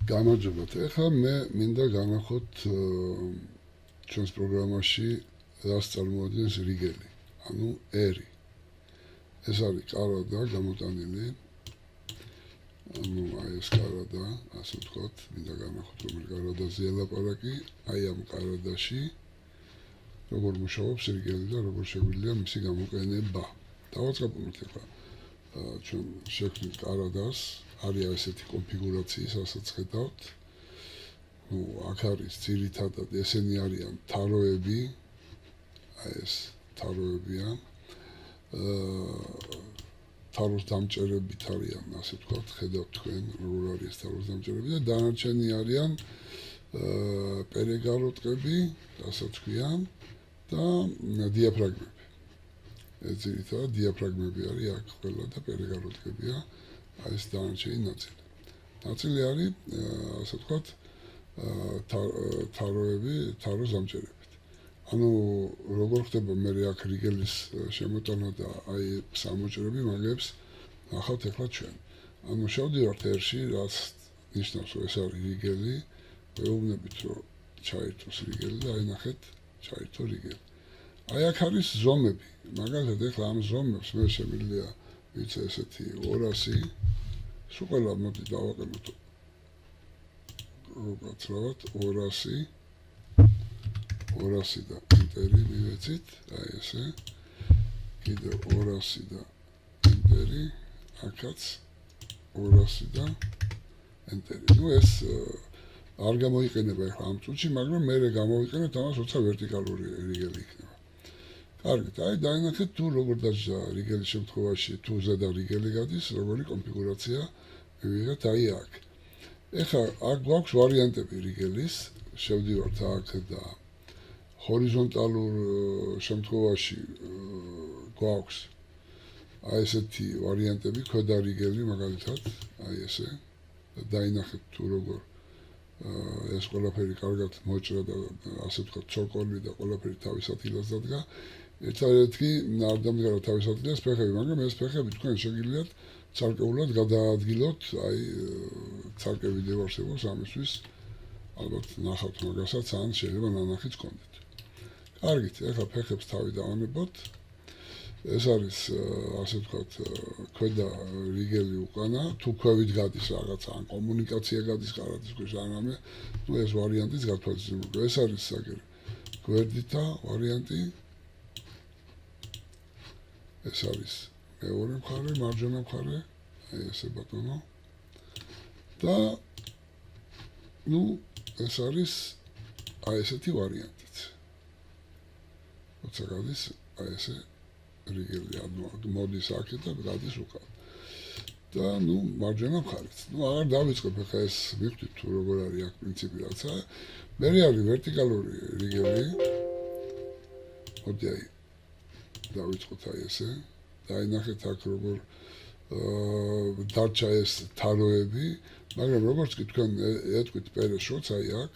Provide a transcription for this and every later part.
გამარჯობათ. ეხლა მე მინდა განახოთ ჩვენს პროგრამაში რას წარმოადგენს რიგელი, ანუ ერი. ეს არის კარადა გამოტანილი. ანუ აი ეს კარადა, ასე ვთქვათ, მინდა განახოთ რომელი კარადაზეა ლაპარაკი, აი ამ კარადაში როგორ მუშაობს რიგელი და როგორ შეგვიძლია მისი გამოყენება. დავაწყებთ ეხლა ჩვენ შექმნით კარადას, არის ესეთი კონფიგურაციის, რასაც ხედავთ. აქ არის ძირითადად ესენი არიან თაროები, აი ეს თაროებია. თაროს დამჭერებით არიან, ასე ვთქვათ, ხედავთ თქვენ, როგორ არის თაროს დამჭერები და დანარჩენი არიან პერეგაროტკები, რასაც ქვიან და დიაფრაგმები. ეს ძირითადად დიაფრაგმები არის აქ ყველა და პერეგაროტკებია. აი ეს დანარჩენი ნაწილი. ნაწილი არის, ასე ვთქვათ, თაროები, თაროს დამჭერებით. ანუ როგორ ხდება მე აქ რიგელის შემოტანა და აი სამოჭრები მაგებს ნახავთ ეხლა ჩვენ. ანუ შევდივართ ერში, რაც ნიშნავს, რომ ეს არის რიგელი, ვეუბნებით, რომ ჩაირთოს რიგელი და აი ნახეთ, ჩაირთო რიგელი. აი აქ არის ზომები. მაგალითად ეხლა ამ ზომებს მე შემიძლია ვიცი ესეთი 200 სულ ყველა მოდი დავაყენოთ როგორცრავად 200 და ენტერი მივეცით აი ესე კიდევ 200 და ენტერი აქაც 200 და ენტერი ნუ ეს არ გამოიყენება ახლა ამ წუთში მაგრამ მე გამოვიყენებ ამას როცა ვერტიკალური რიგელი იქნება კარგით, აი დაინახეთ თუ როგორ დაჭდა რიგელის შემთხვევაში, თუ ზედა რიგელი გადის, როგორი კონფიგურაცია მივიღეთ აი აქ. ეხლა აქ გვაქვს ვარიანტები რიგელის, შევდივართ აქ და ჰორიზონტალურ შემთხვევაში გვაქვს აი ესეთი ვარიანტები, ქვედა რიგელი მაგალითად, აი ესე. და დაინახეთ თუ როგორ ეს ყველაფერი კარგად მოჭრა და ასე ვთქვათ, ცოკოლი და ყველაფერი თავის ადგილას დადგა. ერთადერთი არ დამდგარა თავის ადგილას ფეხები, მაგრამ ეს ფეხები თქვენ შეგიძლიათ ცალკეულად გადაადგილოთ, აი ცალკე ვიდეო არსებობს ამისთვის. ალბათ ნახავთ მაგასაც, ან შეიძლება ნანახიც გქონდეთ. კარგით, ეხლა ფეხებს თავი დავანებოთ. ეს არის, ასე ვთქვათ, ქვედა რიგელი უკანა, თუ ქვევით გადის რაღაცა, ან კომუნიკაცია გადის კარადის ქვეშ, ან რამე, ნუ ეს ვარიანტიც გათვალისწინებთ. ეს არის საკერე გვერდითა ვარიანტი. ეს არის მეორე მხარე, მარჯვენა მხარე, აი ესე ბატონო. და ნუ ეს არის აი ესეთი ვარიანტიც. როცა გადის აი ესე რიგელი, ანუ მოდის აქეთ და გადის უკან. და ნუ მარჯვენა მხარეც. ნუ აღარ დავიწყებ ახლა ეს ვიხდით თუ როგორ არის აქ პრინციპი რაცა. მე არის ვერტიკალური რიგელი. მოდი აი დავიწყოთ აი ესე. დაინახეთ აქ როგორ დარჩა ეს თაროები, მაგრამ როგორც კი თქვენ ეტყვით პერეშოც აი აქ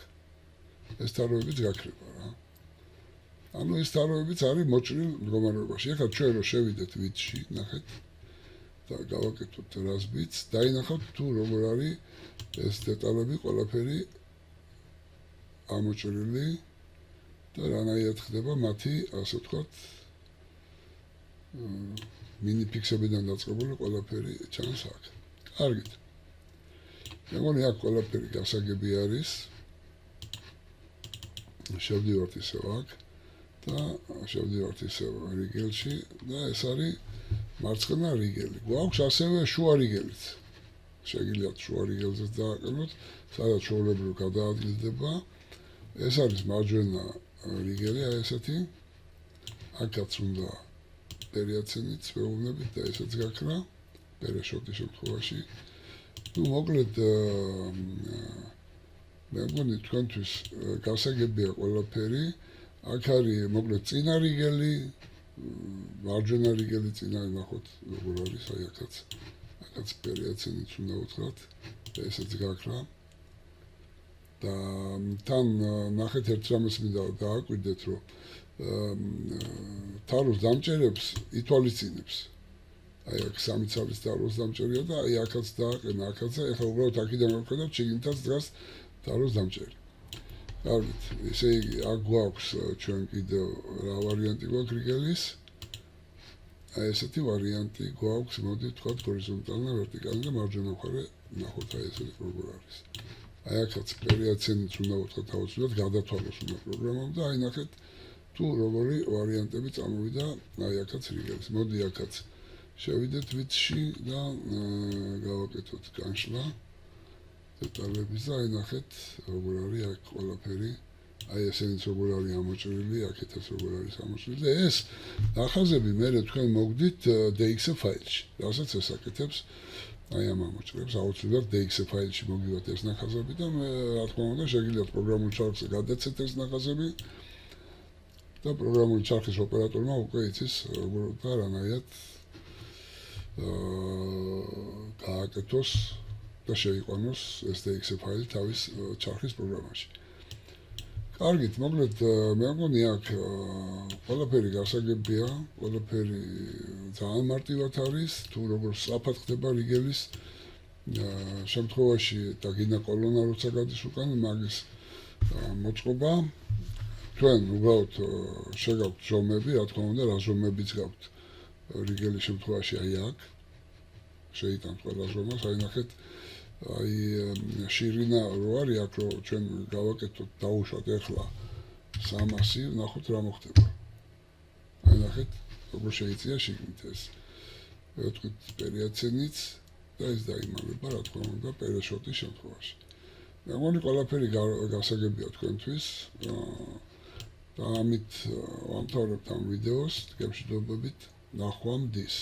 ეს თაროებიც გაქრება რა. ანუ ეს თაროებიც არის მოჭრილ მდგომარეობაში. ეხლა ჩვენ რო შევიდეთ ვიდში, ნახეთ და გავაკეთოთ რას ბიტს, დაინახავთ თუ როგორ არის ეს დეტალები ყველაფერი ამოჭრილი და რანაირად ხდება მათი, ასე ვთქვათ, მინი ფიქსებიდან დაწყებული ყველაფერი ჩანს აქ. კარგით. მე მგონი აქ ყველაფერი გასაგები არის. შევდივართ ისევ აქ და შევდივართ ისევ რიგელში და ეს არის მარცხენა რიგელი. გვაქვს ასევე შუა რიგელიც. შეგიძლიათ შუა რიგელზეც დააყენოთ, სადაც ჩვეულებრივ გადაადგილდება. ეს არის მარჯვენა რიგელი, აი ესეთი. აქაც უნდა პერიაცენიც ვეუბნებით და ესეც გაქრა პერეშოტის შემთხვევაში. ნუ მოკლედ მე მგონი თქვენთვის გასაგებია ყველაფერი. აქ არის მოკლედ წინა რიგელი, მარჯვენა რიგელი წინა ნახოთ როგორ არის აი აქაც პერიაცენიც უნდა უთხრათ და ესეც გაქრა. და თან ნახეთ ერთ რამეს მინდა დააკვირდეთ, რომ თაროს დამჭერებს ითვალისწინებს. აი აქ 3 ცალის დაროს დამჭერია და აი აქაც დააყენა, აქაც და ეხლა უბრალოდ აქიდან ვქნათ ჩიგინთაც დგას დაროს დამჭერი. კარგით, ესე იგი აქ გვაქვს ჩვენ კიდევ რა ვარიანტი გვაქვს რიგელის? აი ესეთი ვარიანტი გვაქვს, მოდი ვთქვათ ჰორიზონტალი და ვერტიკალი და მარჯვენა მხარე ნახოთ აი ესეთი როგორ არის. აი აქაც პერიაცენიც უნდა ვთქვათ აუცილებლად გადათვალოს უნდა პროგრამამ და აი ნახეთ თუ როგორი ვარიანტები წამოვიდა აი აქაც რიგელის. მოდი აქაც შევიდეთ ვიდში და გავაკეთოთ განშლა დეტალების და აი ნახეთ როგორ არის აქ ყველაფერი. აი ესენიც როგორ არის ამოჭრილი, აქეთაც როგორ არის ამოჭრილი და ეს ნახაზები მერე თქვენ მოგდით DXF ფაილში, რასაც ეს აკეთებს აი ამ ამოჭრებს აუცილებლად DXF ფაილში მოგივათ ეს ნახაზები და რა თქმა უნდა შეგიძლიათ პროგრამულ ჩარხზე გადაცეთ ეს ნახაზები და პროგრამული ჩარხის ოპერატორმა უკვე იცის როგორ და რანაირად გააკეთოს და შეიყვანოს ეს DXF ფაილი თავის ჩარხის პროგრამაში. კარგით, მოკლედ მე მგონი აქ ყველაფერი გასაგებია, ყველაფერი ძალიან მარტივად არის, თუ როგორ სწრაფად ხდება რიგელის შემთხვევაში და გინდა კოლონა როცა გადის უკან მაგის მოწყობა. თქვენ უბრალოდ შეგაქვთ ზომები, რა თქმა უნდა, რა ზომებიც გაქვთ რიგელის შემთხვევაში აი აქ შეიტანთ ყველა ზომას, აი ნახეთ აი შირინა რო არის აქ რო ჩვენ გავაკეთოთ დაუშვათ ახლა 300 ნახოთ რა მოხდება. აი ნახეთ როგორ შეიწია შიგნით ეს. ვეთქვით პერიაცენიც და ეს დაიმალება რა თქმა უნდა პერეშოტის შემთხვევაში. მე მგონი ყველაფერი გასაგებია თქვენთვის და ამით ვამთავრებთ ამ ვიდეოს, გემშვიდობებით ნახვამდის.